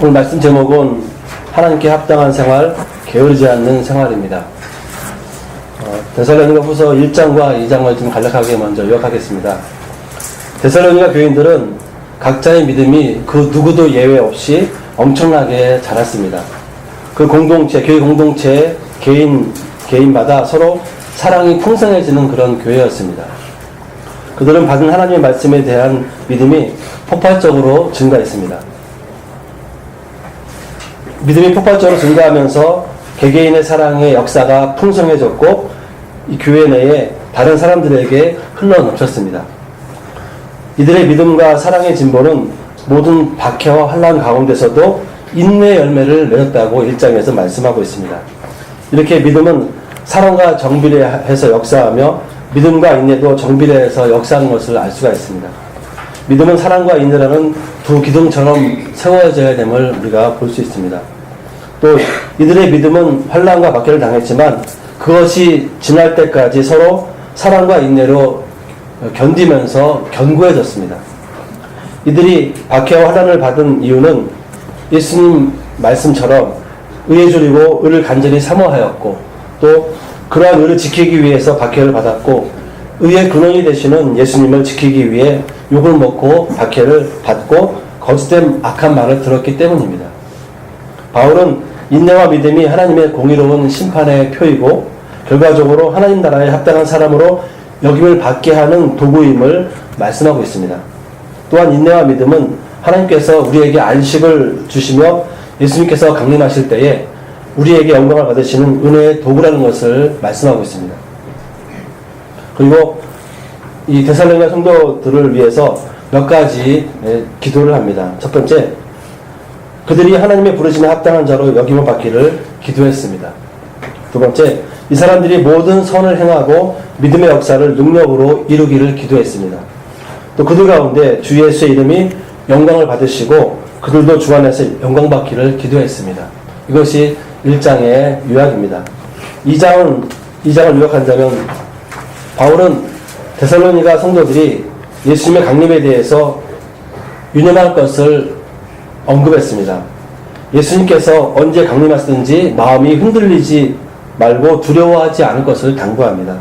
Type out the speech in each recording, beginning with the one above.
오늘 말씀 제목은 하나님께 합당한 생활, 게으르지 않는 생활입니다. 데살로니가 후서 1장과 2장을 좀 간략하게 먼저 요약하겠습니다. 데살로니가 교인들은 각자의 믿음이 그 누구도 예외 없이 엄청나게 자랐습니다. 그 공동체, 교회 공동체의 개인마다 서로 사랑이 풍성해지는 그런 교회였습니다. 그들은 받은 하나님의 말씀에 대한 믿음이 폭발적으로 증가했습니다. 믿음이 폭발적으로 증가하면서 개개인의 사랑의 역사가 풍성해졌고 이 교회 내에 다른 사람들에게 흘러넘쳤습니다. 이들의 믿음과 사랑의 진보는 모든 박해와 환난 가운데서도 인내의 열매를 맺었다고 1장에서 말씀하고 있습니다. 이렇게 믿음은 사랑과 정비례해서 역사하며 믿음과 인내도 정비례해서 역사하는 것을 알 수가 있습니다. 믿음은 사랑과 인내라는 두 기둥처럼 세워져야 됨을 우리가 볼 수 있습니다. 또 이들의 믿음은 환난과 박해를 당했지만 그것이 지날 때까지 서로 사랑과 인내로 견디면서 견고해졌습니다. 이들이 박해와 환난을 받은 이유는 예수님 말씀처럼 의에 줄이고 의를 간절히 사모하였고 또 그러한 의를 지키기 위해서 박해를 받았고 의의 근원이 되시는 예수님을 지키기 위해 욕을 먹고 박해를 받고 거짓된 악한 말을 들었기 때문입니다. 바울은 인내와 믿음이 하나님의 공의로운 심판의 표이고 결과적으로 하나님 나라에 합당한 사람으로 여김을 받게 하는 도구임을 말씀하고 있습니다. 또한 인내와 믿음은 하나님께서 우리에게 안식을 주시며 예수님께서 강림하실 때에 우리에게 영광을 받으시는 은혜의 도구라는 것을 말씀하고 있습니다. 그리고 이 데살로니가 성도들을 위해서 몇 가지 기도를 합니다. 첫 번째, 그들이 하나님의 부르심에 합당한 자로 여김을 받기를 기도했습니다. 두 번째, 이 사람들이 모든 선을 행하고 믿음의 역사를 능력으로 이루기를 기도했습니다. 또 그들 가운데 주 예수의 이름이 영광을 받으시고 그들도 주 안에서 영광 받기를 기도했습니다. 이것이 1장의 요약입니다. 2장을 요약한다면 바울은 데살로니가 성도들이 예수님의 강림에 대해서 유념할 것을 언급했습니다. 예수님께서 언제 강림하시든지 마음이 흔들리지 말고 두려워하지 않을 것을 당부합니다.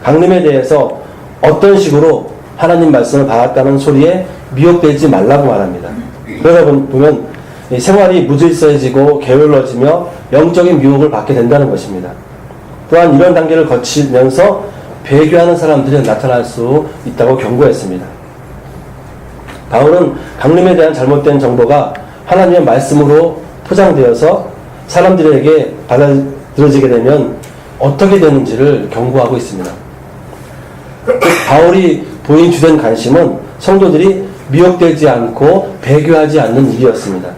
강림에 대해서 어떤 식으로 하나님 말씀을 받았다는 소리에 미혹되지 말라고 말합니다. 그러다 보면 생활이 무질서해지고 게을러지며 영적인 미혹을 받게 된다는 것입니다. 또한 이런 단계를 거치면서 배교하는 사람들이 나타날 수 있다고 경고했습니다. 바울은 강림에 대한 잘못된 정보가 하나님의 말씀으로 포장되어서 사람들에게 받아들여지게 되면 어떻게 되는지를 경고하고 있습니다. 바울이 보인 주된 관심은 성도들이 미혹되지 않고 배교하지 않는 일이었습니다.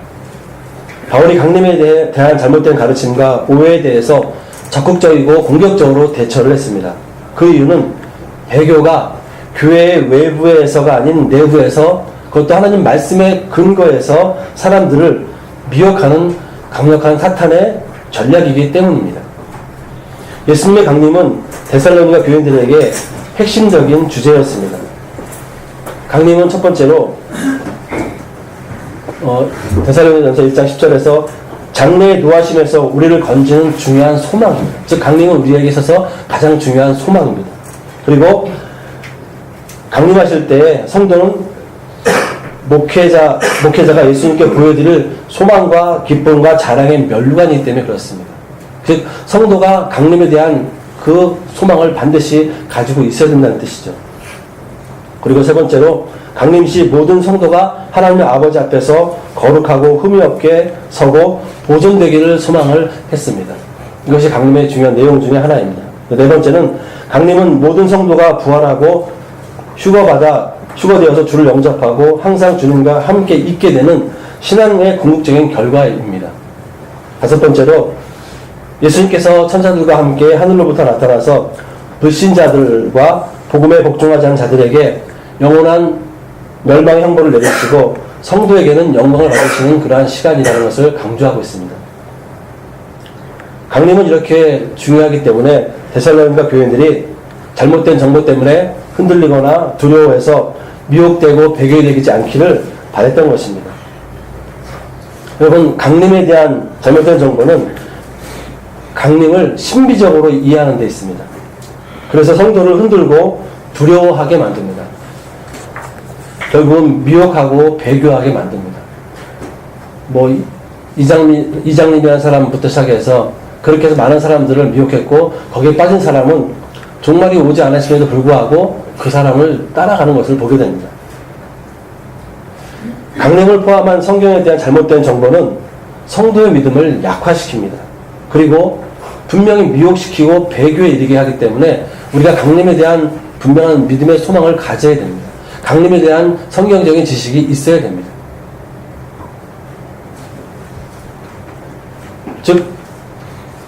바울이 강림에 대한 잘못된 가르침과 오해에 대해서 적극적이고 공격적으로 대처를 했습니다. 그 이유는 배교가 교회의 외부에서가 아닌 내부에서 그것도 하나님 말씀의 근거에서 사람들을 미혹하는 강력한 사탄의 전략이기 때문입니다. 예수님의 강림은 데살로니가 교인들에게 핵심적인 주제였습니다. 강림은 첫 번째로 데살로니가전서 1장 10절에서 장래의 노하심에서 우리를 건지는 중요한 소망입니다. 즉 강림은 우리에게 있어서 가장 중요한 소망입니다. 그리고 강림하실 때 성도는 목회자가 예수님께 보여드릴 소망과 기쁨과 자랑의 면류관이기 때문에 그렇습니다. 즉 성도가 강림에 대한 그 소망을 반드시 가지고 있어야 된다는 뜻이죠. 그리고 세 번째로 강림 시 모든 성도가 하나님의 아버지 앞에서 거룩하고 흠이 없게 서고 보존되기를 소망을 했습니다. 이것이 강림의 중요한 내용 중에 하나입니다. 네 번째는 강림은 모든 성도가 부활하고 휴거되어서 주를 영접하고 항상 주님과 함께 있게 되는 신앙의 궁극적인 결과입니다. 다섯 번째로 예수님께서 천사들과 함께 하늘로부터 나타나서 불신자들과 복음에 복종하지 않은 자들에게 영원한 멸망의 형벌을 내리시고 성도에게는 영광을 받으시는 그러한 시간이라는 것을 강조하고 있습니다. 강림은 이렇게 중요하기 때문에 데살로니가 교인들이 잘못된 정보 때문에 흔들리거나 두려워해서 미혹되고 배교되지 않기를 바랬던 것입니다. 여러분, 강림에 대한 잘못된 정보는 강림을 신비적으로 이해하는 데 있습니다. 그래서 성도를 흔들고 두려워하게 만듭니다. 결국은 미혹하고 배교하게 만듭니다. 뭐 이장님이라는 사람부터 시작해서 그렇게 해서 많은 사람들을 미혹했고, 거기에 빠진 사람은 종말이 오지 않았음에도 불구하고 그 사람을 따라가는 것을 보게 됩니다. 강림을 포함한 성경에 대한 잘못된 정보는 성도의 믿음을 약화시킵니다. 그리고 분명히 미혹시키고 배교에 이르게 하기 때문에 우리가 강림에 대한 분명한 믿음의 소망을 가져야 됩니다. 강림에 대한 성경적인 지식이 있어야 됩니다. 즉,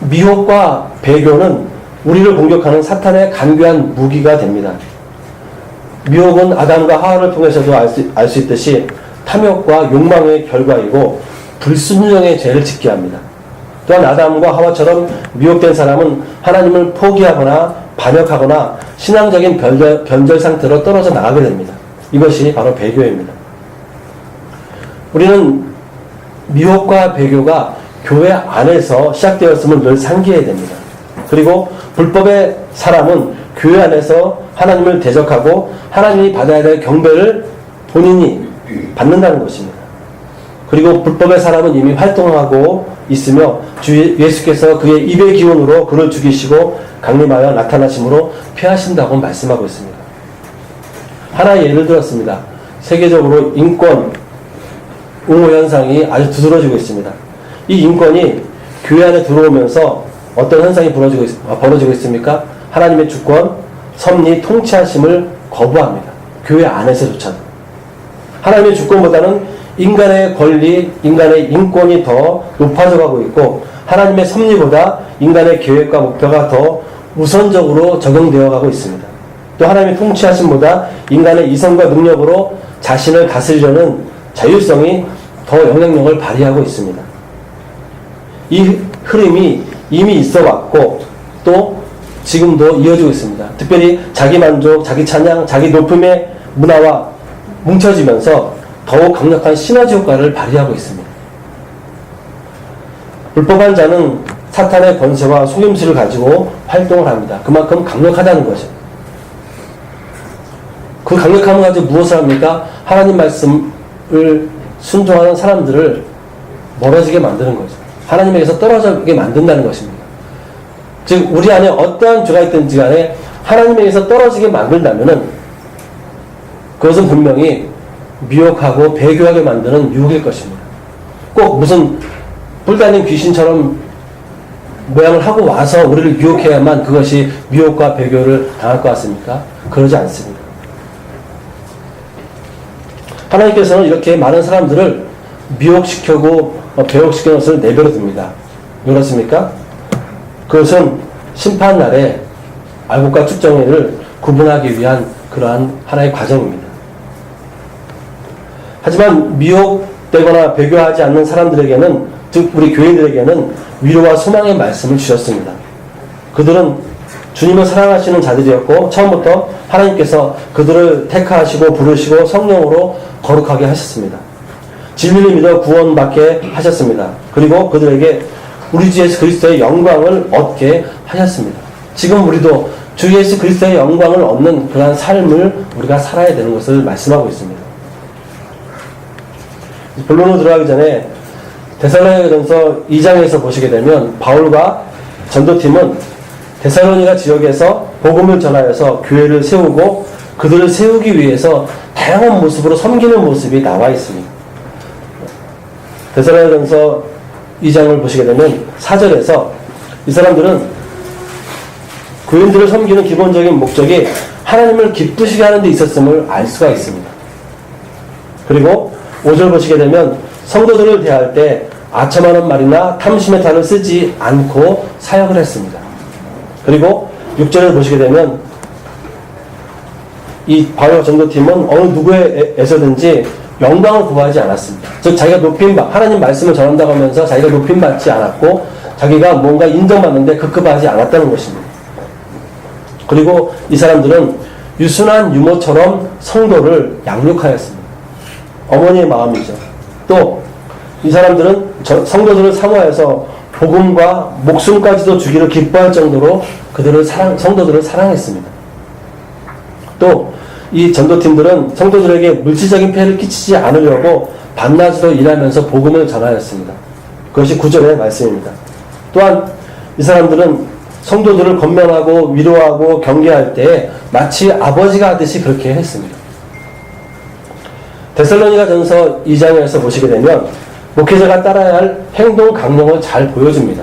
미혹과 배교는 우리를 공격하는 사탄의 간교한 무기가 됩니다. 미혹은 아담과 하와를 통해서도 알 수 있듯이 탐욕과 욕망의 결과이고 불순종의 죄를 짓게 합니다. 또한 아담과 하와처럼 미혹된 사람은 하나님을 포기하거나 반역하거나 신앙적인 변절 상태로 떨어져 나가게 됩니다. 이것이 바로 배교입니다. 우리는 미혹과 배교가 교회 안에서 시작되었음을 늘 상기해야 됩니다. 그리고 불법의 사람은 교회 안에서 하나님을 대적하고 하나님이 받아야 될 경배를 본인이 받는다는 것입니다. 그리고 불법의 사람은 이미 활동하고 있으며 주 예수께서 그의 입의 기운으로 그를 죽이시고 강림하여 나타나심으로 피하신다고 말씀하고 있습니다. 하나의 예를 들었습니다. 세계적으로 인권 옹호 현상이 아주 두드러지고 있습니다. 이 인권이 교회 안에 들어오면서 어떤 현상이 벌어지고 있습니까? 하나님의 주권, 섭리, 통치하심을 거부합니다. 교회 안에서조차도. 하나님의 주권보다는 인간의 권리, 인간의 인권이 더 높아져 가고 있고, 하나님의 섭리보다 인간의 계획과 목표가 더 우선적으로 적용되어 가고 있습니다. 또 하나님의 통치하심보다 인간의 이성과 능력으로 자신을 다스리려는 자율성이 더 영향력을 발휘하고 있습니다. 이 흐름이 이미 있어 왔고 또 지금도 이어지고 있습니다. 특별히 자기 만족, 자기 찬양, 자기 높음의 문화와 뭉쳐지면서 더욱 강력한 시너지 효과를 발휘하고 있습니다. 불법한 자는 사탄의 권세와 속임수를 가지고 활동을 합니다. 그만큼 강력하다는 거죠. 그 강력함을 가지고 무엇을 합니까? 하나님 말씀을 순종하는 사람들을 멀어지게 만드는 거죠. 하나님에게서 떨어지게 만든다는 것입니다. 즉 우리 안에 어떠한 죄가 있든지 간에 하나님에게서 떨어지게 만든다면은 그것은 분명히 미혹하고 배교하게 만드는 유혹일 것입니다. 꼭 무슨 뿔달린 귀신처럼 모양을 하고 와서 우리를 유혹해야만 그것이 미혹과 배교를 당할 것 같습니까? 그러지 않습니다. 하나님께서는 이렇게 많은 사람들을 미혹시키고 배혹시키는 것을 내버려 둡니다. 왜 그렇습니까? 그것은 심판날에 알곡과 측정회를 구분하기 위한 그러한 하나의 과정입니다. 하지만 미혹되거나 배교하지 않는 사람들에게는, 즉 우리 교인들에게는 위로와 소망의 말씀을 주셨습니다. 그들은 주님을 사랑하시는 자들이었고 처음부터 하나님께서 그들을 택하시고 부르시고 성령으로 거룩하게 하셨습니다. 진리를 믿어 구원받게 하셨습니다. 그리고 그들에게 우리 주 예수 그리스도의 영광을 얻게 하셨습니다. 지금 우리도 주 예수 그리스도의 영광을 얻는 그러한 삶을 우리가 살아야 되는 것을 말씀하고 있습니다. 본론으로 들어가기 전에 데살로니가전서 2장에서 보시게 되면 바울과 전도팀은 데살로니가 지역에서 복음을 전하여서 교회를 세우고 그들을 세우기 위해서 다양한 모습으로 섬기는 모습이 나와 있습니다. 데살로니가전서 2장을 보시게 되면 4절에서 이 사람들은 교인들을 섬기는 기본적인 목적이 하나님을 기쁘시게 하는 데 있었음을 알 수가 있습니다. 그리고 5절 보시게 되면 성도들을 대할 때 아첨하는 말이나 탐심의 탈을 쓰지 않고 사역을 했습니다. 그리고 6절을 보시게 되면 이 바울과 전도팀은 어느 누구에서든지 영광을 구하지 않았습니다. 즉 자기가 하나님 말씀을 전한다고 하면서 자기가 높임받지 않았고 자기가 뭔가 인정받는데 급급하지 않았다는 것입니다. 그리고 이 사람들은 유순한 유모처럼 성도를 양육하였습니다. 어머니의 마음이죠. 또 이 사람들은 성도들을 사모해서 복음과 목숨까지도 주기를 기뻐할 정도로 성도들을 사랑했습니다. 또 이 전도팀들은 성도들에게 물질적인 폐해를 끼치지 않으려고 밤낮으로 일하면서 복음을 전하였습니다. 그것이 9절의 말씀입니다. 또한 이 사람들은 성도들을 권면하고 위로하고 경계할 때에 마치 아버지가 하듯이 그렇게 했습니다. 데살로니가전서 2장에서 보시게 되면 목회자가 따라야 할 행동 강령을 잘 보여줍니다.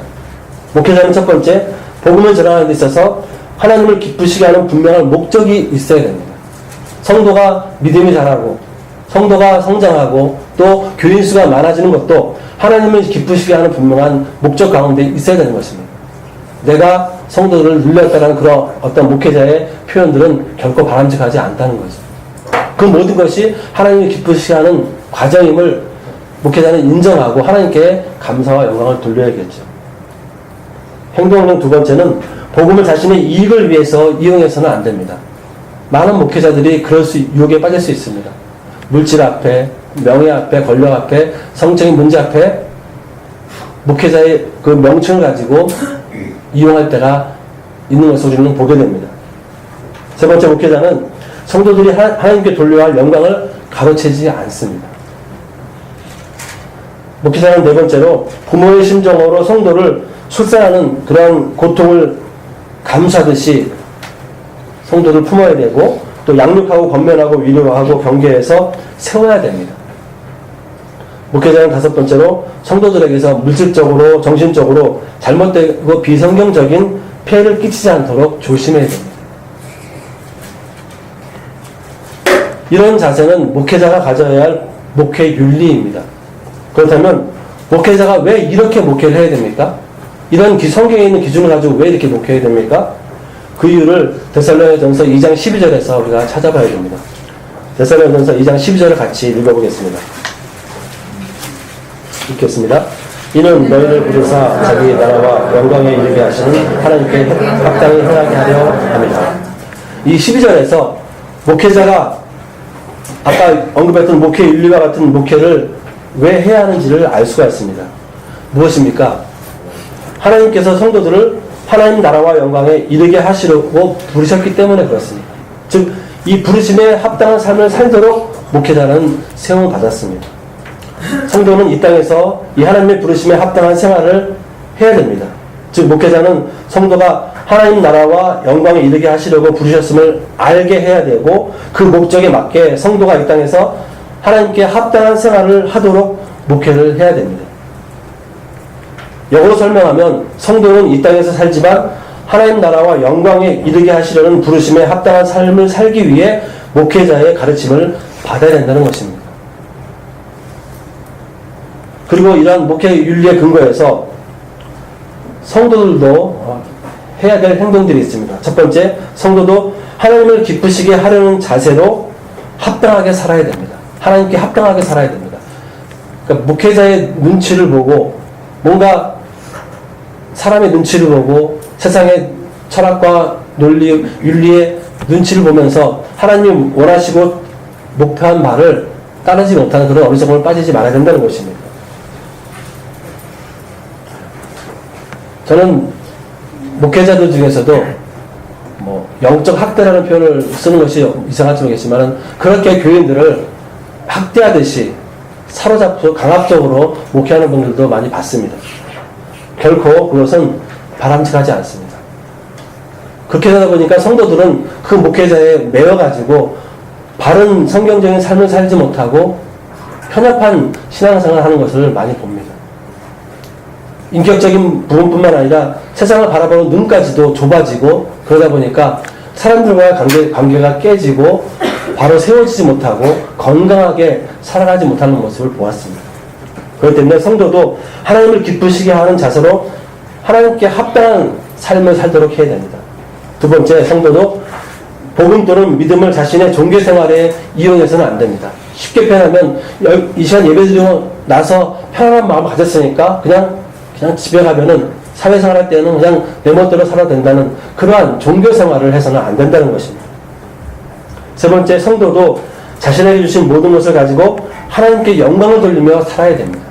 목회자는 첫 번째, 복음을 전하는 데 있어서 하나님을 기쁘시게 하는 분명한 목적이 있어야 됩니다. 성도가 믿음이 자라고 성도가 성장하고 또 교인 수가 많아지는 것도 하나님을 기쁘시게 하는 분명한 목적 가운데 있어야 되는 것입니다. 내가 성도들을 눌렸다는 그런 어떤 목회자의 표현들은 결코 바람직하지 않다는 거죠. 그 모든 것이 하나님을 기쁘시게 하는 과정임을 목회자는 인정하고 하나님께 감사와 영광을 돌려야겠죠. 행동력 두 번째는 복음을 자신의 이익을 위해서 이용해서는 안 됩니다. 많은 목회자들이 그럴 유혹에 빠질 수 있습니다. 물질 앞에, 명예 앞에, 권력 앞에, 성적인 문제 앞에 목회자의 그 명칭을 가지고 이용할 때가 있는 것을 우리는 보게 됩니다. 세 번째, 목회자는 성도들이 하나님께 돌려야 할 영광을 가로채지 않습니다. 목회자는 네 번째로 부모의 심정으로 성도를 출산하는 그런 고통을 감수하듯이 성도를 품어야 되고 또 양육하고 권면하고 위로하고 경계해서 세워야 됩니다. 목회자는 다섯 번째로 성도들에게서 물질적으로 정신적으로 잘못되고 비성경적인 폐해를 끼치지 않도록 조심해야 됩니다. 이런 자세는 목회자가 가져야 할 목회 윤리입니다. 그렇다면 목회자가 왜 이렇게 목회를 해야 됩니까? 이런 성경에 있는 기준을 가지고 왜 이렇게 목회해야 됩니까? 그 이유를 데살로니가전서 2장 12절에서 우리가 찾아봐야 됩니다. 데살로니가전서 2장 12절을 같이 읽어보겠습니다. 읽겠습니다. 이는 너희를 부르사 자기 나라와 영광에 이르게 하시는 하나님께 합당히 행하게 하려 합니다. 이 12절에서 목회자가 아까 언급했던 목회 윤리와 같은 목회를 왜 해야 하는지를 알 수가 있습니다. 무엇입니까? 하나님께서 성도들을 하나님 나라와 영광에 이르게 하시려고 부르셨기 때문에 그렇습니다. 즉, 이 부르심에 합당한 삶을 살도록 목회자는 세움을 받았습니다. 성도는 이 땅에서 이 하나님의 부르심에 합당한 생활을 해야 됩니다. 즉, 목회자는 성도가 하나님 나라와 영광에 이르게 하시려고 부르셨음을 알게 해야 되고 그 목적에 맞게 성도가 이 땅에서 하나님께 합당한 생활을 하도록 목회를 해야 됩니다. 영어로 설명하면 성도는 이 땅에서 살지만 하나님 나라와 영광에 이르게 하시려는 부르심에 합당한 삶을 살기 위해 목회자의 가르침을 받아야 된다는 것입니다. 그리고 이러한 목회 윤리의 근거에서 성도들도 해야 될 행동들이 있습니다. 첫 번째, 성도도 하나님을 기쁘시게 하려는 자세로 합당하게 살아야 됩니다. 하나님께 합당하게 살아야 됩니다. 그러니까 목회자의 눈치를 보고 뭔가 사람의 눈치를 보고 세상의 철학과 논리, 윤리의 눈치를 보면서 하나님이 원하시고 목표한 말을 따르지 못하는 그런 어리석음을 빠지지 말아야 된다는 것입니다. 저는 목회자들 중에서도 영적 학대라는 표현을 쓰는 것이 이상할지 모르겠지만 그렇게 교인들을 학대하듯이 사로잡고 강압적으로 목회하는 분들도 많이 봤습니다. 결코 그것은 바람직하지 않습니다. 그렇게 하다 보니까 성도들은 그 목회자에 매여가지고 바른 성경적인 삶을 살지 못하고 편협한 신앙생활을 하는 것을 많이 봅니다. 인격적인 부분뿐만 아니라 세상을 바라보는 눈까지도 좁아지고 그러다 보니까 사람들과의 관계가 깨지고 바로 세워지지 못하고 건강하게 살아가지 못하는 모습을 보았습니다. 그렇기 때문에 성도도 하나님을 기쁘시게 하는 자세로 하나님께 합당한 삶을 살도록 해야 됩니다. 두 번째, 성도도 복음 또는 믿음을 자신의 종교생활에 이용해서는 안 됩니다. 쉽게 표현하면 이 시간 예배드리고 나서 편안한 마음을 가졌으니까 그냥 집에 가면은 사회생활 할 때는 그냥 내 멋대로 살아도 된다는 그러한 종교생활을 해서는 안 된다는 것입니다. 세 번째, 성도도 자신에게 주신 모든 것을 가지고 하나님께 영광을 돌리며 살아야 됩니다.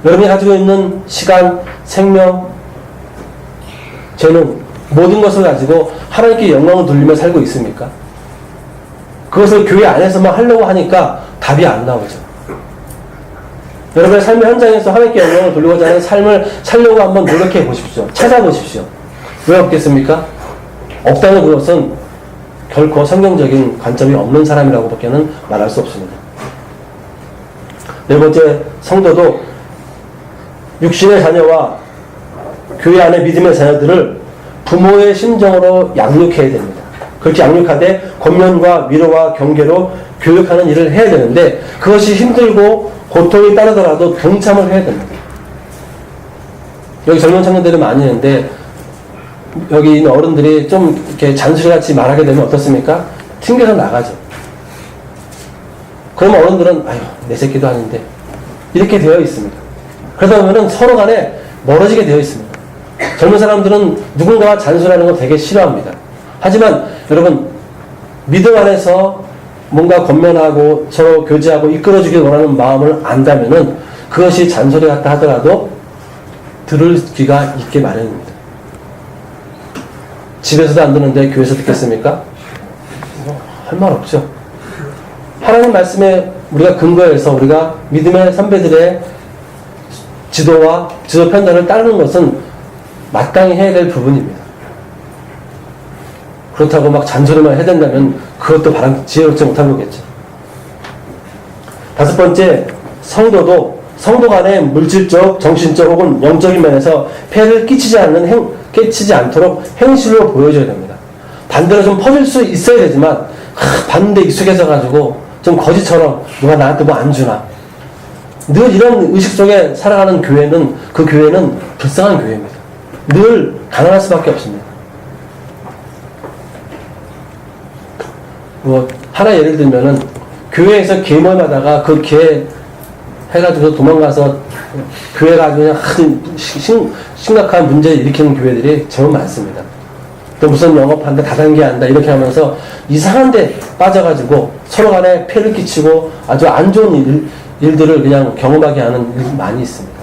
여러분이 가지고 있는 시간, 생명, 재능, 모든 것을 가지고 하나님께 영광을 돌리며 살고 있습니까? 그것을 교회 안에서만 하려고 하니까 답이 안 나오죠. 여러분의 삶의 현장에서 하나님께 영광을 돌리고자 하는 삶을 살려고 한번 노력해 보십시오. 찾아보십시오. 왜 없겠습니까? 없다는 그것은 결코 성경적인 관점이 없는 사람이라고 밖에는 말할 수 없습니다. 네 번째, 성도도 육신의 자녀와 교회 안의 믿음의 자녀들을 부모의 심정으로 양육해야 됩니다. 그렇게 양육하되 권면과 위로와 경계로 교육하는 일을 해야 되는데 그것이 힘들고 고통이 따르더라도 동참을 해야 됩니다. 여기 젊은 청년들이 많이 있는데 여기 있는 어른들이 좀 이렇게 잔소리같이 말하게 되면 어떻습니까? 튕겨서 나가죠. 그러면 어른들은 아유 내 새끼도 아닌데 이렇게 되어 있습니다. 그러다 보면은 서로 간에 멀어지게 되어 있습니다. 젊은 사람들은 누군가와 잔소리하는 거 되게 싫어합니다. 하지만 여러분 믿음 안에서 뭔가 권면하고 서로 교제하고 이끌어주길 원하는 마음을 안다면은 그것이 잔소리 같다 하더라도 들을 귀가 있게 마련입니다. 집에서도 안 듣는데 교회에서 듣겠습니까? 할 말 없죠. 하나님 말씀에 우리가 근거해서 우리가 믿음의 선배들의 지도와 지도 편단을 따르는 것은 마땅히 해야 될 부분입니다. 그렇다고 막 잔소리만 해야 된다면 그것도 지혜롭지 못한 거겠죠. 다섯 번째, 성도 간의 물질적, 정신적 혹은 영적인 면에서 폐해를 끼치지 않도록 행실로 보여줘야 됩니다. 반대로 좀 퍼질 수 있어야 되지만 봤는데 익숙해져 가지고 좀 거지처럼 누가 나한테 뭐 안 주나 늘 이런 의식 속에 살아가는 교회는 그 교회는 불쌍한 교회입니다. 늘 가난할 수밖에 없습니다. 뭐 하나 예를 들면은 교회에서 계모하다가 그 개 해가지고 도망가서 교회가 그냥 심각한 문제를 일으키는 교회들이 정말 많습니다. 또 무슨 영업한다, 다단계한다 이렇게 하면서 이상한 데 빠져가지고 서로 간에 폐를 끼치고 아주 안 좋은 일들을 그냥 경험하게 하는 일이 많이 있습니다.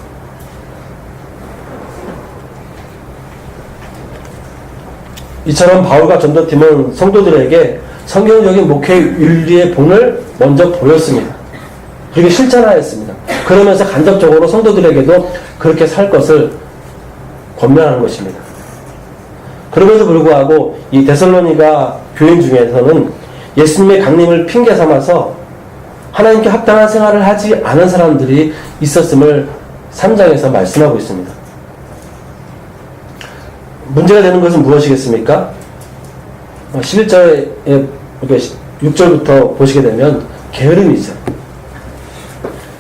이처럼 바울과 전도팀은 성도들에게 성경적인 목회 윤리의 본을 먼저 보였습니다. 그리고 실천하였습니다. 그러면서 간접적으로 성도들에게도 그렇게 살 것을 권면하는 것입니다. 그럼에도 불구하고 이 데살로니가 교인 중에서는 예수님의 강림을 핑계 삼아서 하나님께 합당한 생활을 하지 않은 사람들이 있었음을 3장에서 말씀하고 있습니다. 문제가 되는 것은 무엇이겠습니까? 11절에 6절부터 보시게 되면 게으름이죠.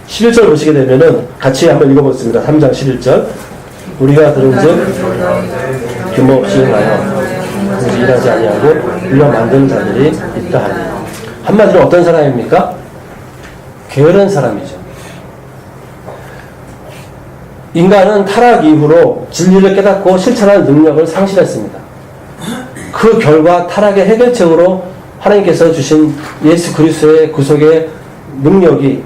11절 보시게 되면은 같이 한번 읽어보겠습니다. 3장 11절. 우리가 들은즉 규모 없이 행하여 일하지 아니하고 일러 만드는 자들이 있다 하니. 한마디로 어떤 사람입니까? 게으른 사람이죠. 인간은 타락 이후로 진리를 깨닫고 실천하는 능력을 상실했습니다. 그 결과 타락의 해결책으로 하나님께서 주신 예수 그리스도의 구속의 능력이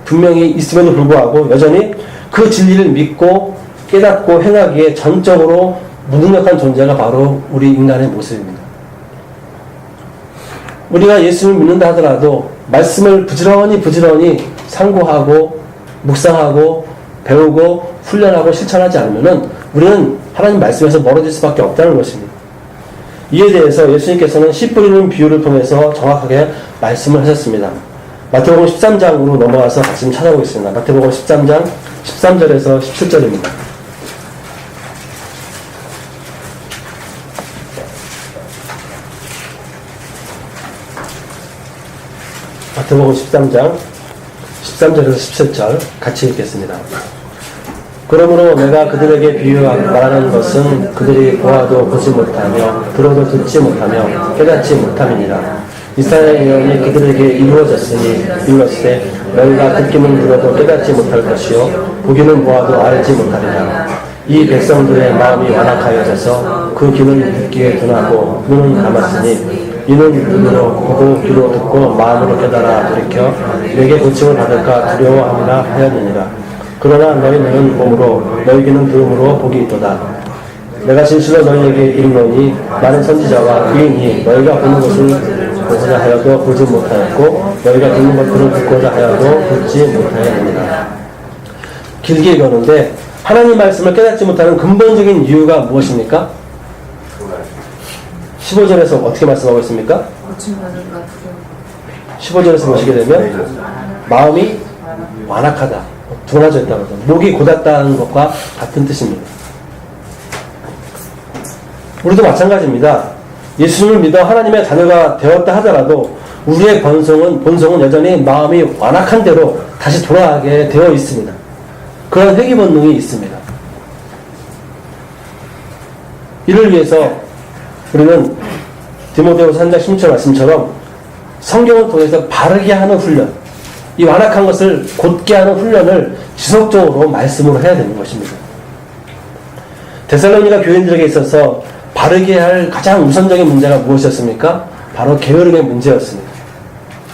분명히 있음에도 불구하고 여전히 그 진리를 믿고 깨닫고 행하기에 전적으로 무능력한 존재가 바로 우리 인간의 모습입니다. 우리가 예수를 믿는다 하더라도 말씀을 부지런히 상고하고 묵상하고 배우고 훈련하고 실천하지 않으면 우리는 하나님 말씀에서 멀어질 수밖에 없다는 것입니다. 이에 대해서 예수님께서는 씨 뿌리는 비유를 통해서 정확하게 말씀을 하셨습니다. 마태복음 13장으로 넘어가서 같이 좀 찾아보겠습니다. 마태복음 13장 13절에서 17절입니다. 마태복음 13장 13절에서 17절 같이 읽겠습니다. 그러므로 내가 그들에게 말하는 것은 그들이 보아도 보지 못하며 들어도 듣지 못하며 깨닫지 못함이니라. 이스라엘 예언이 그들에게 이루어졌으니 이루었을 너희가 듣기는 들어도 깨닫지 못할 것이요 보기는 보아도 알지 못하리라. 이 백성들의 마음이 완악하여져서 그 귀는 듣기에 둔하고 눈은 감았으니 이는 눈으로 보고 귀로 듣고 마음으로 깨달아 돌이켜 내게 고침을 받을까 두려워함이라 하였느니라. 그러나 너희는 몸으로 너희에게는 들음으로 복이 있도다. 내가 진실로 너희에게 이르노니 많은 선지자와 의인이 너희가 보는 것을 보고자 하여도 보지 못하였고 너희가 듣는 것들을 듣고자 하여도 듣지 못하였느니라. 길게 읽었는데 하나님 말씀을 깨닫지 못하는 근본적인 이유가 무엇입니까? 15절에서 어떻게 말씀하고 있습니까? 15절에서 보시게 되면 마음이 완악하다, 둔해져 있다고 하죠. 목이 곧았다는 것과 같은 뜻입니다. 우리도 마찬가지입니다. 예수님을 믿어 하나님의 자녀가 되었다 하더라도 우리의 본성은 여전히 마음이 완악한 대로 다시 돌아가게 되어 있습니다. 그런 회귀 본능이 있습니다. 이를 위해서 우리는 디모데후서 3장 16절 말씀처럼 성경을 통해서 바르게 하는 훈련, 이 완악한 것을 곧게 하는 훈련을 지속적으로 말씀으로 해야 되는 것입니다. 데살로니가 교인들에게 있어서 바르게 할 가장 우선적인 문제가 무엇이었습니까? 바로 게으름의 문제였습니다.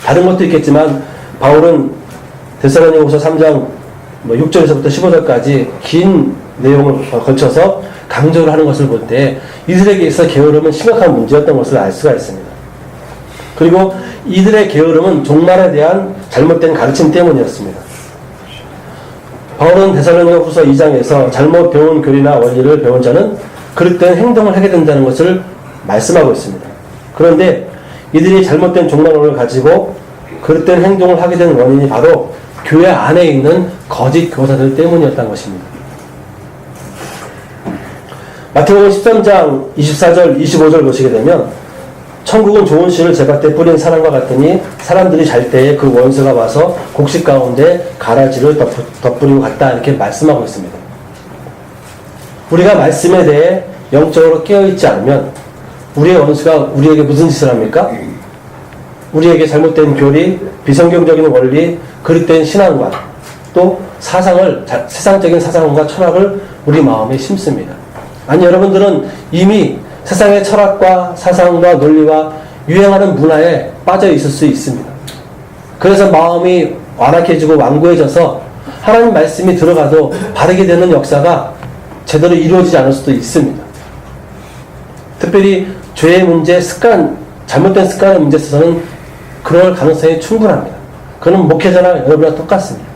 다른 것도 있겠지만 바울은 데살로니가후서 3장 6절에서부터 15절까지 긴 내용을 거쳐서 강조를 하는 것을 볼 때 이들에게 있어 게으름은 심각한 문제였던 것을 알 수가 있습니다. 그리고 이들의 게으름은 종말에 대한 잘못된 가르침 때문이었습니다. 바울은 데살로니가후서 2장에서 잘못 배운 교리나 원리를 배운 자는 그릇된 행동을 하게 된다는 것을 말씀하고 있습니다. 그런데 이들이 잘못된 종말론을 가지고 그릇된 행동을 하게 된 원인이 바로 교회 안에 있는 거짓 교사들 때문이었다는 것입니다. 마태복음 13장 24절 25절 보시게 되면 천국은 좋은 씨를 제밭에 뿌린 사람과 같으니 사람들이 잘 때에 그 원수가 와서 곡식 가운데 가라지를 덧뿌리고 갔다 이렇게 말씀하고 있습니다. 우리가 말씀에 대해 영적으로 깨어있지 않으면 우리의 원수가 우리에게 무슨 짓을 합니까? 우리에게 잘못된 교리, 비성경적인 원리, 그릇된 신앙관, 또 세상적인 사상과 철학을 우리 마음에 심습니다. 아니, 여러분들은 이미 세상의 철학과 사상과 논리와 유행하는 문화에 빠져 있을 수 있습니다. 그래서 마음이 완악해지고 완고해져서 하나님 말씀이 들어가도 바르게 되는 역사가 제대로 이루어지지 않을 수도 있습니다. 특별히 죄의 문제, 잘못된 습관의 문제에 있어서는 그럴 가능성이 충분합니다. 그건 목회자나 여러분과 똑같습니다.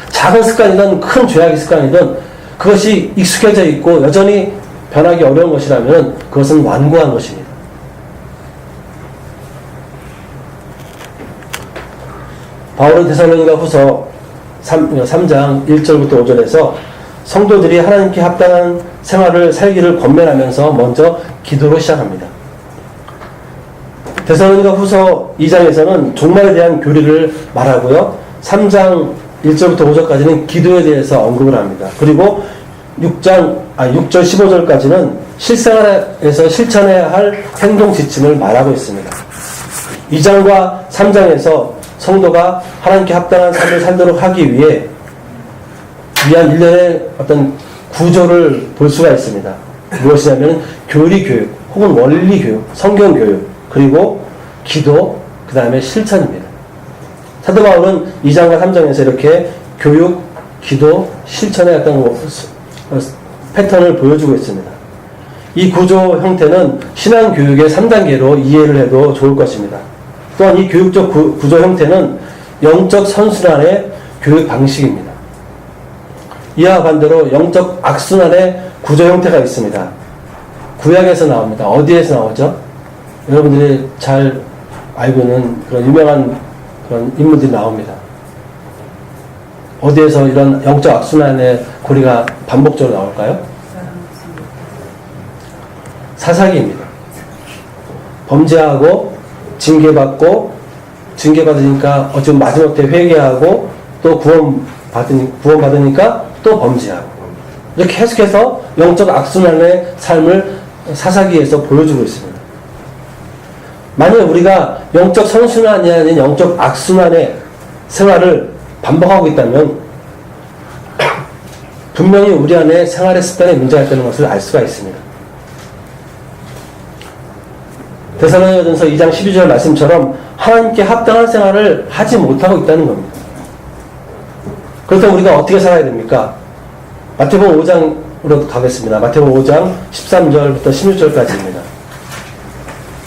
작은 습관이든 큰 죄악의 습관이든 그것이 익숙해져 있고 여전히 변하기 어려운 것이라면 그것은 완고한 것입니다. 바울은 데살로니가후서 3장 1절부터 5절에서 성도들이 하나님께 합당한 생활을 살기를 권면하면서 먼저 기도로 시작합니다. 데살로니가후서 2장에서는 종말에 대한 교리를 말하고요. 3장 1절부터 5절까지는 기도에 대해서 언급을 합니다. 그리고 6절 15절까지는 실생활에서 실천해야 할 행동 지침을 말하고 있습니다. 2장과 3장에서 성도가 하나님께 합당한 삶을 살도록 하기 위한 일련의 어떤 구조를 볼 수가 있습니다. 무엇이냐면 교리 교육, 혹은 원리 교육, 성경 교육, 그리고 기도, 그 다음에 실천입니다. 사도 바울은 2장과 3장에서 이렇게 교육, 기도, 실천의 어떤 패턴을 보여주고 있습니다. 이 구조 형태는 신앙교육의 3단계로 이해를 해도 좋을 것입니다. 또한 이 교육적 구조 형태는 영적 선순환의 교육 방식입니다. 이와 반대로 영적 악순환의 구조 형태가 있습니다. 구약에서 나옵니다. 어디에서 나오죠? 여러분들이 잘 알고 있는 그런 유명한 그런 인물들이 나옵니다. 어디에서 이런 영적 악순환의 고리가 반복적으로 나올까요? 사사기입니다. 범죄하고 징계받으니까 어쩌면 마지막 때 회개하고 또 구원받으니까 또 범죄하고 이렇게 계속해서 영적 악순환의 삶을 사사기에서 보여주고 있습니다. 만약 우리가 영적 선순환이 아닌 영적 악순환의 생활을 반복하고 있다면 분명히 우리 안에 생활의 습관에 문제가 있다는 것을 알 수가 있습니다. 데살로니가전서 2장 12절 말씀처럼 하나님께 합당한 생활을 하지 못하고 있다는 겁니다. 그렇다면 우리가 어떻게 살아야 됩니까? 마태복음 5장으로 가겠습니다. 마태복음 5장 13절부터 16절까지입니다.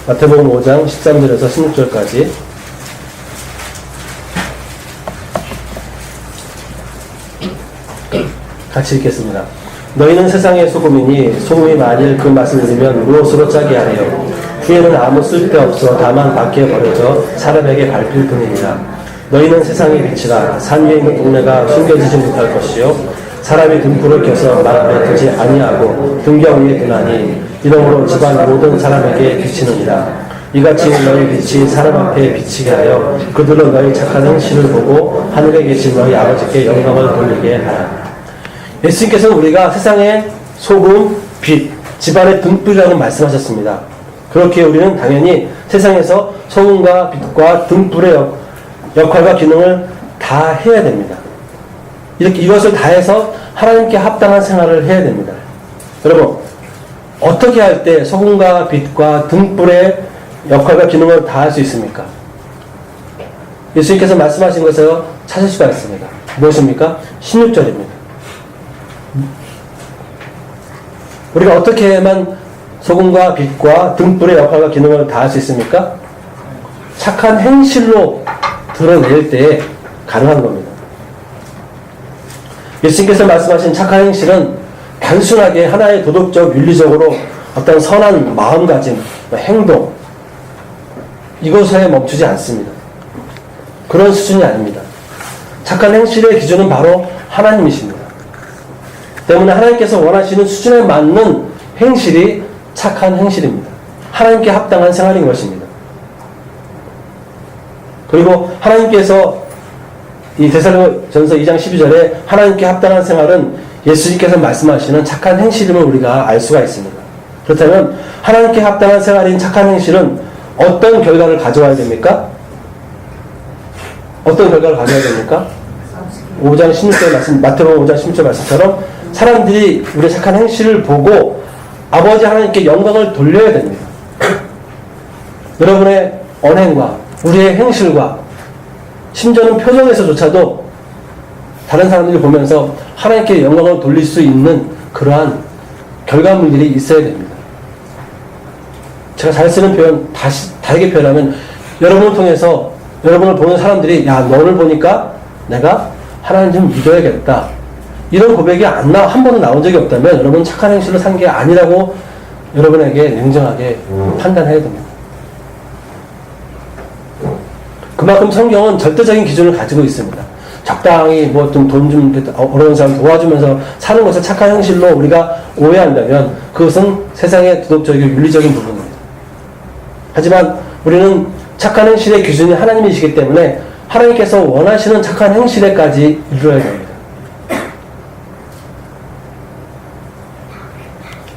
마태복음 5장 13절에서 16절까지. 같이 읽겠습니다. 너희는 세상의 소금이니 소금이 만일 그 맛을 잃으면 무엇으로 짜게 하래요? 후에는 아무 쓸데없어 다만 밖에 버려져 사람에게 밟힐 뿐이니라. 너희는 세상의 빛이라. 산 위에 있는 동네가 숨겨지지 못할 것이요 사람이 등불을 켜서 말 앞에 두지 아니하고 등경 위에 두나니 이러므로 집안 모든 사람에게 비치느니라. 이같이 너희 빛이 사람 앞에 비치게 하여 그들은 너희 착한 행실을 보고 하늘에 계신 너희 아버지께 영광을 돌리게 하라. 예수님께서는 우리가 세상의 소금, 빛, 집안의 등불이라는 말씀하셨습니다. 그렇게 우리는 당연히 세상에서 소금과 빛과 등불의 역할과 기능을 다 해야 됩니다. 이렇게 이것을 다 해서 하나님께 합당한 생활을 해야 됩니다. 여러분, 어떻게 할 때 소금과 빛과 등불의 역할과 기능을 다 할 수 있습니까? 예수님께서 말씀하신 것을 찾을 수가 있습니다. 무엇입니까? 16절입니다. 우리가 어떻게 해야만 소금과 빛과 등불의 역할과 기능을 다 할 수 있습니까? 착한 행실로 드러낼 때에 가능한 겁니다. 예수님께서 말씀하신 착한 행실은 단순하게 하나의 도덕적, 윤리적으로 어떤 선한 마음가짐, 행동, 이것에 멈추지 않습니다. 그런 수준이 아닙니다. 착한 행실의 기준은 바로 하나님이십니다. 때문에 하나님께서 원하시는 수준에 맞는 행실이 착한 행실입니다. 하나님께 합당한 생활인 것입니다. 그리고 하나님께서 이 데살로니가전서 2장 12절에 하나님께 합당한 생활은 예수님께서 말씀하시는 착한 행실임을 우리가 알 수가 있습니다. 그렇다면 하나님께 합당한 생활인 착한 행실은 어떤 결과를 가져와야 됩니까? 어떤 결과를 가져와야 됩니까? 5장 16절 말씀, 마태복음 5장 16절 말씀처럼 사람들이 우리의 착한 행실을 보고 아버지 하나님께 영광을 돌려야 됩니다. 여러분의 언행과 우리의 행실과 심지어는 표정에서조차도 다른 사람들이 보면서 하나님께 영광을 돌릴 수 있는 그러한 결과물들이 있어야 됩니다. 제가 잘 쓰는 표현, 다르게 표현하면 여러분을 통해서 여러분을 보는 사람들이 야, 너를 보니까 내가 하나님 좀 믿어야겠다. 이런 고백이 한 번도 나온 적이 없다면 여러분 착한 행실을 산 게 아니라고 여러분에게 냉정하게 판단해야 됩니다. 그만큼 성경은 절대적인 기준을 가지고 있습니다. 적당히 뭐 좀 돈 좀 어려운 사람 도와주면서 사는 것을 착한 행실로 우리가 오해한다면 그것은 세상의 도덕적이고 윤리적인 부분입니다. 하지만 우리는 착한 행실의 기준이 하나님이시기 때문에 하나님께서 원하시는 착한 행실에까지 이르러야 됩니다.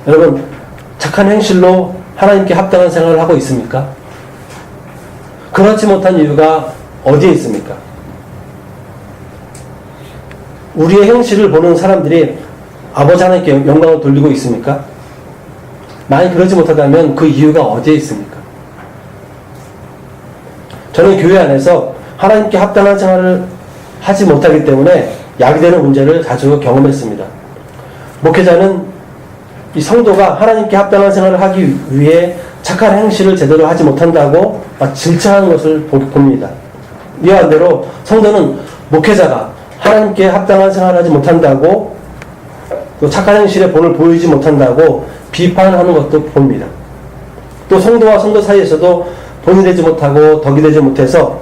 여러분, 착한 행실로 하나님께 합당한 생활을 하고 있습니까? 그렇지 못한 이유가 어디에 있습니까? 우리의 행실을 보는 사람들이 아버지 하나님께 영광을 돌리고 있습니까? 만약 그러지 못하다면 그 이유가 어디에 있습니까? 저는 교회 안에서 하나님께 합당한 생활을 하지 못하기 때문에 야기되는 문제를 자주 경험했습니다. 목회자는 이 성도가 하나님께 합당한 생활을 하기 위해 착한 행실을 제대로 하지 못한다고 질책하는 것을 봅니다. 이와 반대로 성도는 목회자가 하나님께 합당한 생활을 하지 못한다고 또 착한 행실의 본을 보이지 못한다고 비판하는 것도 봅니다. 또 성도와 성도 사이에서도 본이 되지 못하고 덕이 되지 못해서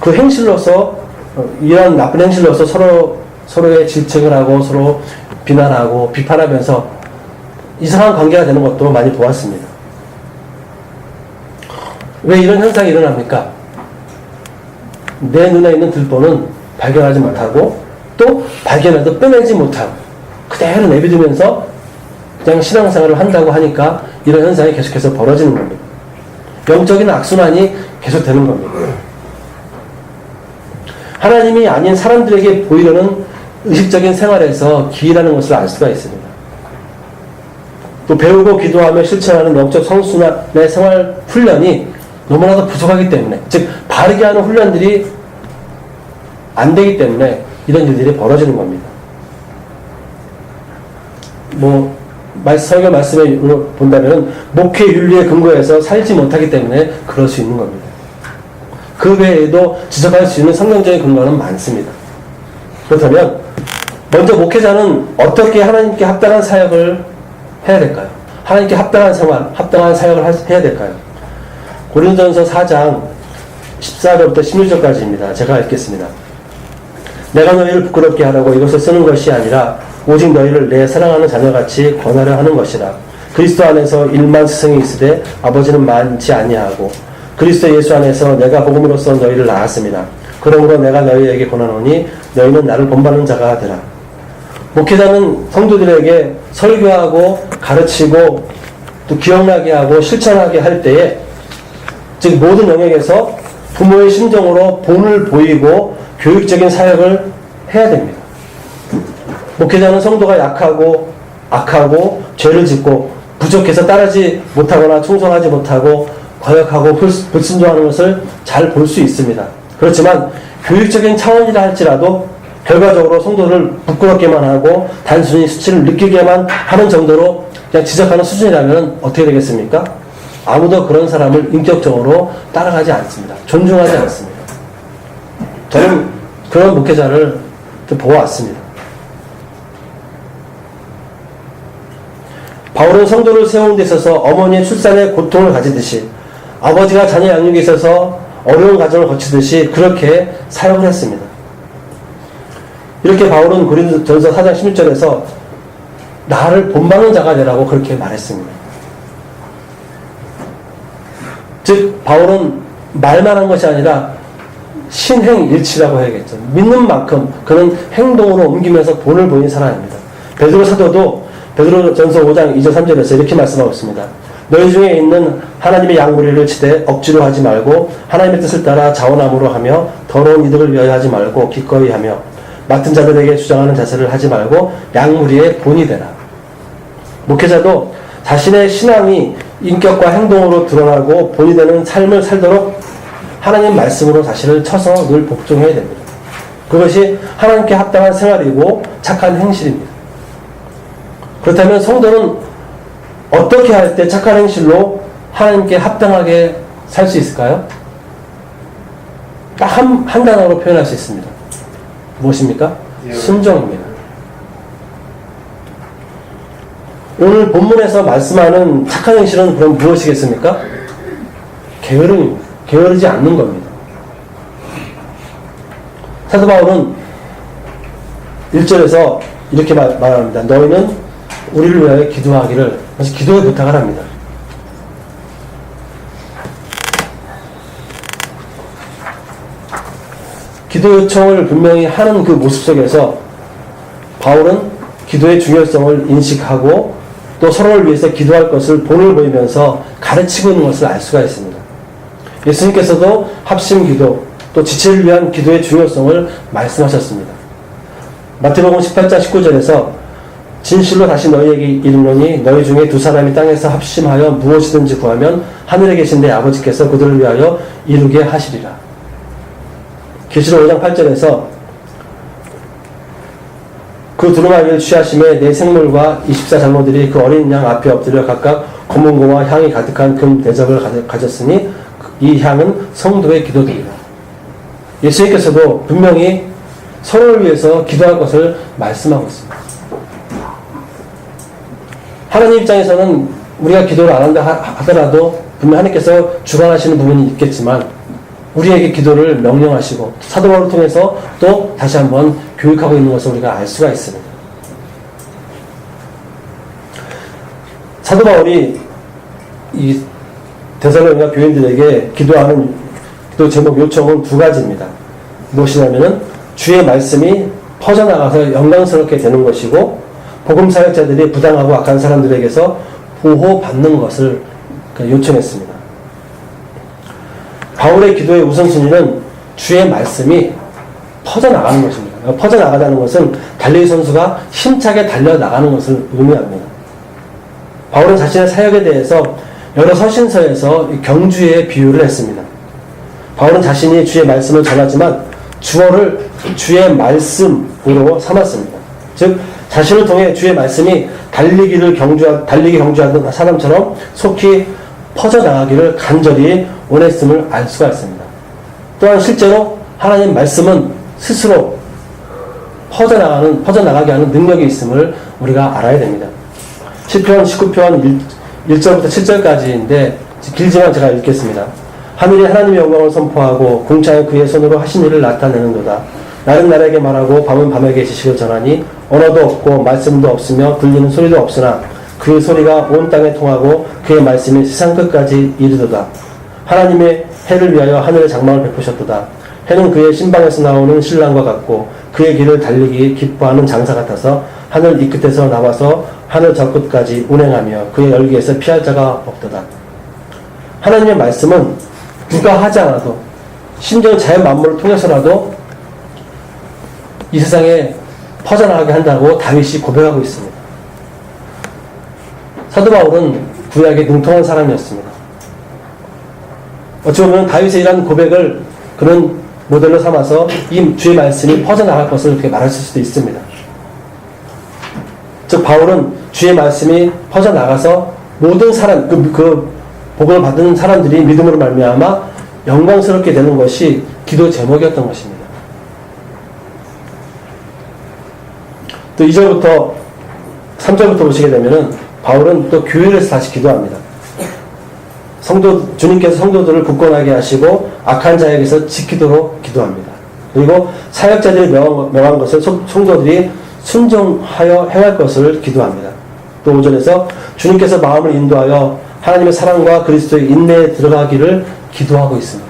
그 행실로서 이런 나쁜 행실로서 서로의 질책을 하고 서로 비난하고 비판하면서 이상한 관계가 되는 것도 많이 보았습니다. 왜 이런 현상이 일어납니까? 내 눈에 있는 들보는 발견하지 못하고 또 발견해도 빼내지 못하고 그대로 내비두면서 그냥 신앙생활을 한다고 하니까 이런 현상이 계속해서 벌어지는 겁니다. 영적인 악순환이 계속되는 겁니다. 하나님이 아닌 사람들에게 보이려는 의식적인 생활에서 기이라는 것을 알 수가 있습니다. 또 배우고 기도하며 실천하는 영적 성순환의 생활 훈련이 너무나도 부족하기 때문에, 즉 바르게 하는 훈련들이 안 되기 때문에 이런 일들이 벌어지는 겁니다. 설교 말씀에 본다면 목회 윤리에 근거해서 살지 못하기 때문에 그럴 수 있는 겁니다. 그 외에도 지적할 수 있는 성경적인 근거는 많습니다. 그렇다면 먼저 목회자는 어떻게 하나님께 합당한 사역을 해야 될까요? 하나님께 합당한 생활, 합당한 사역을 해야 될까요? 고린도전서 4장 14절부터 16절까지입니다. 제가 읽겠습니다. 내가 너희를 부끄럽게 하라고 이것을 쓰는 것이 아니라 오직 너희를 내 사랑하는 자녀같이 권하려 하는 것이라. 그리스도 안에서 일만 스승이 있으되 아버지는 많지 아니하고 그리스도 예수 안에서 내가 복음으로써 너희를 낳았습니다. 그러므로 내가 너희에게 권하노니 너희는 나를 본받는 자가 되라. 목회자는 성도들에게 설교하고 가르치고 또 기억나게 하고 실천하게 할 때에, 즉 모든 영역에서 부모의 심정으로 본을 보이고 교육적인 사역을 해야 됩니다. 목회자는 성도가 약하고 악하고 죄를 짓고 부족해서 따르지 못하거나 충성하지 못하고 거역하고 불순종하는 것을 잘 볼 수 있습니다. 그렇지만 교육적인 차원이라 할지라도 결과적으로 성도를 부끄럽게만 하고 단순히 수치를 느끼게만 하는 정도로 그냥 지적하는 수준이라면 어떻게 되겠습니까? 아무도 그런 사람을 인격적으로 따라가지 않습니다. 존중하지 않습니다. 저는 그런 목회자를 보아왔습니다. 바울은 성도를 세우는 데 있어서 어머니의 출산의 고통을 가지듯이 아버지가 자녀 양육에 있어서 어려운 과정을 거치듯이 그렇게 사역을 했습니다. 이렇게 바울은 고린도전서 4장 16절에서 나를 본받는 자가 되라고 그렇게 말했습니다. 즉 바울은 말만 한 것이 아니라 신행일치라고 해야겠죠. 믿는 만큼 그는 행동으로 옮기면서 본을 보인 사람입니다. 베드로 사도도 베드로전서 5장 2절 3절에서 이렇게 말씀하고 있습니다. 너희 중에 있는 하나님의 양무리를 치되 억지로 하지 말고 하나님의 뜻을 따라 자원함으로 하며 더러운 이득을 위하여 하지 말고 기꺼이 하며 맡은 자들에게 주장하는 자세를 하지 말고 양무리의 본이 되라. 목회자도 자신의 신앙이 인격과 행동으로 드러나고 본이 되는 삶을 살도록 하나님 말씀으로 자신을 쳐서 늘 복종해야 됩니다. 그것이 하나님께 합당한 생활이고 착한 행실입니다. 그렇다면 성도는 어떻게 할 때 착한 행실로 하나님께 합당하게 살 수 있을까요? 딱 한 단어로 표현할 수 있습니다. 무엇입니까? 순종입니다. 오늘 본문에서 말씀하는 착한 행실은 그럼 무엇이겠습니까? 게으름입니다. 게으르지 않는 겁니다. 사도 바울은 1절에서 이렇게 말합니다. 너희는 우리를 위하여 기도하기를, 그래서 기도의 부탁을 합니다. 기도 요청을 분명히 하는 그 모습 속에서 바울은 기도의 중요성을 인식하고 또 서로를 위해서 기도할 것을 본을 보이면서 가르치고 있는 것을 알 수가 있습니다. 예수님께서도 합심기도 또 지체를 위한 기도의 중요성을 말씀하셨습니다. 마태복음 18장 19절에서 진실로 다시 너희에게 이르노니 너희 중에 두 사람이 땅에서 합심하여 무엇이든지 구하면 하늘에 계신 내 아버지께서 그들을 위하여 이루게 하시리라. 계시록 5장 8절에서 그 두루마리를 취하심에 내 생물과 24장로들이 그 어린 양 앞에 엎드려 각각 검은고와 향이 가득한 금 대접을 가졌으니 이 향은 성도의 기도들이라. 예수님께서도 분명히 서로를 위해서 기도할 것을 말씀하고 있습니다. 하나님 입장에서는 우리가 기도를 안 한다 하더라도 분명 하나님께서 주관하시는 부분이 있겠지만 우리에게 기도를 명령하시고 사도 바울을 통해서 또 다시 한번 교육하고 있는 것을 우리가 알 수가 있습니다. 사도 바울이 이 데살로니가 교인들에게 기도하는 기도 제목 요청은 두 가지입니다. 무엇이냐면은 주의 말씀이 퍼져나가서 영광스럽게 되는 것이고 복음 사역자들이 부당하고 악한 사람들에게서 보호받는 것을 요청했습니다. 바울의 기도의 우선순위는 주의 말씀이 퍼져나가는 것입니다. 퍼져나가자는 것은 달리기 선수가 힘차게 달려나가는 것을 의미합니다. 바울은 자신의 사역에 대해서 여러 서신서에서 경주의 비유를 했습니다. 바울은 자신이 주의 말씀을 전하지만 주어를 주의 말씀으로 삼았습니다. 즉 자신을 통해 주의 말씀이 달리기 경주하던 사람처럼 속히 퍼져나가기를 간절히 원했음을 알 수가 있습니다. 또한 실제로 하나님 말씀은 스스로 퍼져나가게 하는 능력이 있음을 우리가 알아야 됩니다. 시편 19편 1절부터 7절까지인데 길지만 제가 읽겠습니다. 하늘이 하나님의 영광을 선포하고 궁창에 그의 손으로 하신 일을 나타내는도다. 날은 날에게 말하고 밤은 밤에게 지식을 전하니 언어도 없고 말씀도 없으며 들리는 소리도 없으나 그의 소리가 온 땅에 통하고 그의 말씀이 세상 끝까지 이르도다. 하나님의 해를 위하여 하늘의 장막을 베푸셨도다. 해는 그의 신방에서 나오는 신랑과 같고 그의 길을 달리기 기뻐하는 장사 같아서 하늘 이 끝에서 나와서 하늘 저 끝까지 운행하며 그의 열기에서 피할 자가 없도다. 하나님의 말씀은 누가 하지 않아도 심지어 자연 만물을 통해서라도 이 세상에 퍼져나가게 한다고 다윗이 고백하고 있습니다. 사도 바울은 구약에 능통한 사람이었습니다. 어찌 보면 다윗의 이러한 고백을 그는 모델로 삼아서 이 주의 말씀이 퍼져나갈 것을 그렇게 말했을 수도 있습니다. 즉 바울은 주의 말씀이 퍼져나가서 모든 사람, 그 복을 받은 사람들이 믿음으로 말미암아 영광스럽게 되는 것이 기도 제목이었던 것입니다. 또 2절부터 3절부터 보시게 되면은 바울은 또 교회를 다시 기도합니다. 주님께서 성도들을 굳건하게 하시고 악한 자에게서 지키도록 기도합니다. 그리고 사역자들이 명한 것을 성도들이 순종하여 행할 것을 기도합니다. 또 5절에서 주님께서 마음을 인도하여 하나님의 사랑과 그리스도의 인내에 들어가기를 기도하고 있습니다.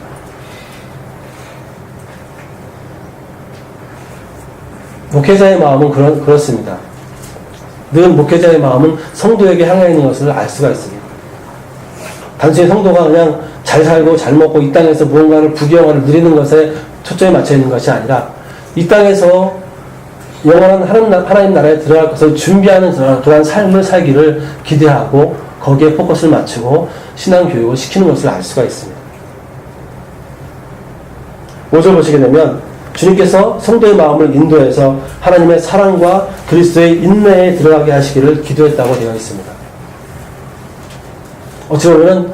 목회자의 마음은 그렇습니다. 늘 목회자의 마음은 성도에게 향해 있는 것을 알 수가 있습니다. 단순히 성도가 그냥 잘 살고 잘 먹고 이 땅에서 무언가를 부귀영화를 누리는 것에 초점이 맞춰 있는 것이 아니라 이 땅에서 영원한 하나님 나라에 들어갈 것을 준비하는 그러한 삶을 살기를 기대하고 거기에 포커스를 맞추고 신앙교육을 시키는 것을 알 수가 있습니다. 5절 보시게 되면 주님께서 성도의 마음을 인도해서 하나님의 사랑과 그리스도의 인내에 들어가게 하시기를 기도했다고 되어 있습니다. 어찌 보면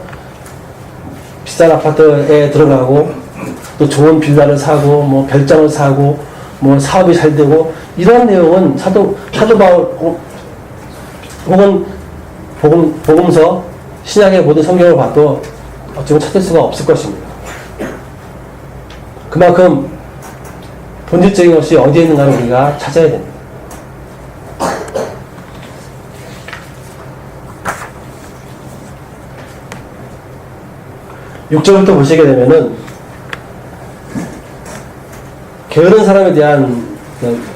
비싼 아파트에 들어가고 또 좋은 빌라를 사고 뭐 별장을 사고 뭐 사업이 잘 되고 이런 내용은 사도 바울 혹은 복음서 신약의 모든 성경을 봐도 어찌 보면 찾을 수가 없을 것입니다. 그만큼 본질적인 것이 어디에 있는가를 우리가 찾아야 됩니다. (6절부터) 보시게 되면은 게으른 사람에 대한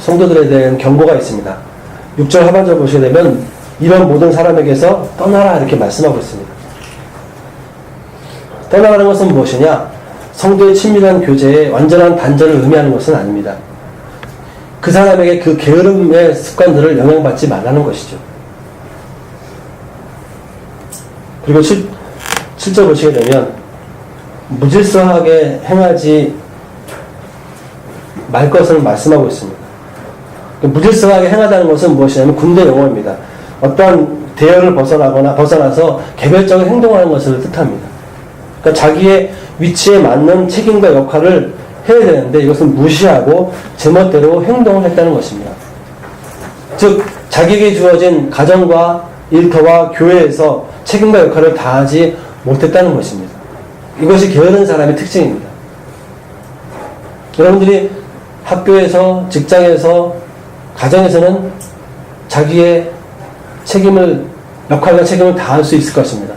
성도들에 대한 경고가 있습니다. 6절 하반절 보시게 되면 이런 모든 사람에게서 떠나라 이렇게 말씀하고 있습니다. 떠나라는 것은 무엇이냐? 성도의 친밀한 교제에 완전한 단절을 의미하는 것은 아닙니다. 그 사람에게 그 게으름의 습관들을 영향받지 말라는 것이죠. 그리고 7절 보시게 되면 무질서하게 행하지 말 것을 말씀하고 있습니다. 무질서하게 행하다는 것은 무엇이냐면 군대 용어입니다. 어떠한 대열을 벗어나서 개별적인 행동하는 것을 뜻합니다. 그러니까 자기의 위치에 맞는 책임과 역할을 해야 되는데 이것은 무시하고 제멋대로 행동을 했다는 것입니다. 즉 자기에게 주어진 가정과 일터와 교회에서 책임과 역할을 다하지 못했다는 것입니다. 이것이 게으른 사람의 특징입니다. 여러분들이 학교에서, 직장에서, 가정에서는 자기의 역할과 책임을 다할 수 있을 것입니다.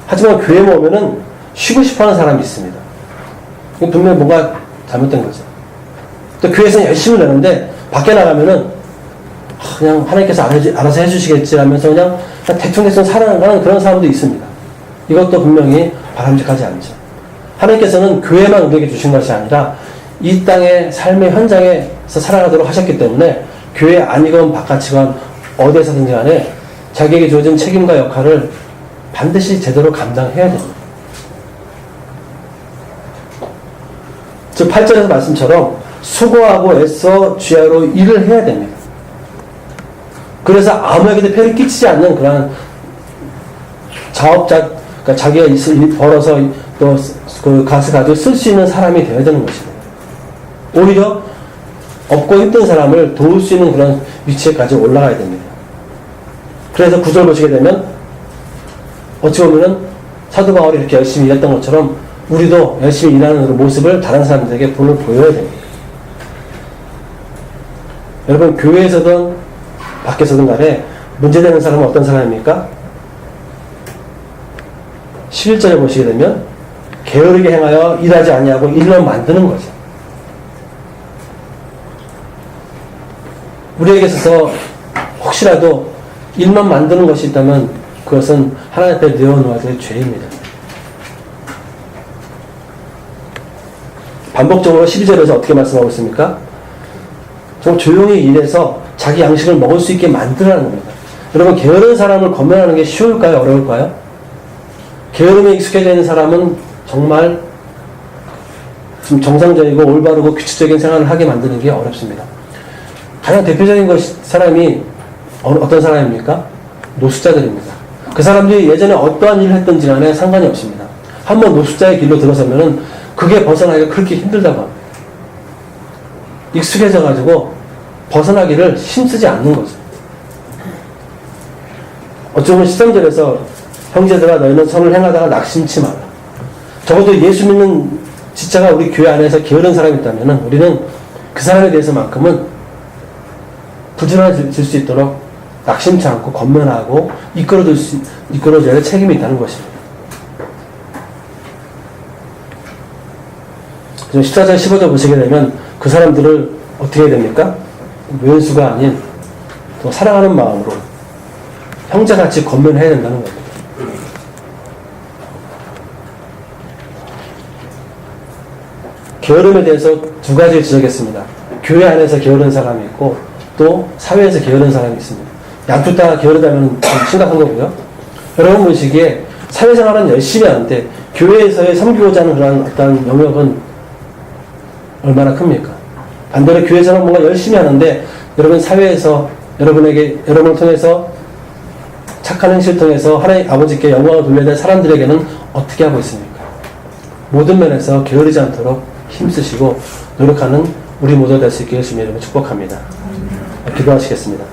하지만 교회에 오면은 쉬고 싶어 하는 사람이 있습니다. 분명히 뭔가 잘못된 거죠. 또 교회에서는 열심히 내는데 밖에 나가면은 그냥 하나님께서 알아서 해주시겠지 하면서 그냥 대충 살아가는 그런 사람도 있습니다. 이것도 분명히 바람직하지 않죠. 하나님께서는 교회만 우리에게 주신 것이 아니라 이 땅의 삶의 현장에서 살아가도록 하셨기 때문에 교회 아니건 바깥이건 어디에서든지 간에 자기에게 주어진 책임과 역할을 반드시 제대로 감당해야 됩니다. 즉 8절에서 말씀처럼 수고하고 애써 주야로 일을 해야 됩니다. 그래서 아무에게도 폐를 끼치지 않는 그러한 자업자, 그러니까 자기가 벌어서 또 그 가서 가지고 쓸 수 있는 사람이 되어야 되는 것입니다. 오히려 없고 힘든 사람을 도울 수 있는 그런 위치에까지 올라가야 됩니다. 그래서 9절 보시게 되면 어찌 보면은 사도 바울이 이렇게 열심히 일했던 것처럼 우리도 열심히 일하는 그런 모습을 다른 사람들에게 본을 보여야 됩니다. 여러분, 교회에서든 밖에서든 간에 문제되는 사람은 어떤 사람입니까? 11절에 보시게 되면 게으르게 행하여 일하지 아니하고 일만 만드는 거죠. 우리에게 있어서 혹시라도 일만 만드는 것이 있다면 그것은 하나님 앞에 내어놓아야 될 죄입니다. 반복적으로 12절에서 어떻게 말씀하고 있습니까? 좀 조용히 일해서 자기 양식을 먹을 수 있게 만들라는 겁니다. 여러분, 게으른 사람을 권면하는 게 쉬울까요? 어려울까요? 게으름에 익숙해져 있는 사람은 정말 좀 정상적이고 올바르고 규칙적인 생활을 하게 만드는 게 어렵습니다. 가장 대표적인 사람이 어떤 사람입니까? 노숙자들입니다. 그 사람들이 예전에 어떠한 일을 했든지 간에 상관이 없습니다. 한번 노숙자의 길로 들어서면은 그게 벗어나기가 그렇게 힘들다고 합니다. 익숙해져가지고 벗어나기를 힘쓰지 않는 거죠. 어쩌면 13절에서 형제들아 너희는 선을 행하다가 낙심치 마라. 적어도 예수 믿는 지체가 우리 교회 안에서 게으른 사람이 있다면 우리는 그 사람에 대해서만큼은 부지런해질 수 있도록 낙심치 않고 권면하고 이끌어줘야 할 책임이 있다는 것입니다. 14절 15절 보시게 되면 그 사람들을 어떻게 해야 됩니까? 왼수가 아닌 또 사랑하는 마음으로 형제같이 권면해야 된다는 겁니다. 게으름에 대해서 두 가지를 지적했습니다. 교회 안에서 게으른 사람이 있고 또 사회에서 게으른 사람이 있습니다. 양쪽 다 게으르다면 좀 심각한 거고요. 여러분 보시기에 사회생활은 열심히 하는데 교회에서의 섬기고자 하는 그런 어떤 영역은 얼마나 큽니까? 반대로 교회에서는 뭔가 열심히 하는데 여러분 사회에서 여러분을 통해서 착한 행실을 통해서 하나님 아버지께 영광을 돌려야 될 사람들에게는 어떻게 하고 있습니까? 모든 면에서 게으르지 않도록 힘쓰시고 노력하는 우리 모두 될 수 있게 열심히 여러분 축복합니다. 기도하시겠습니다.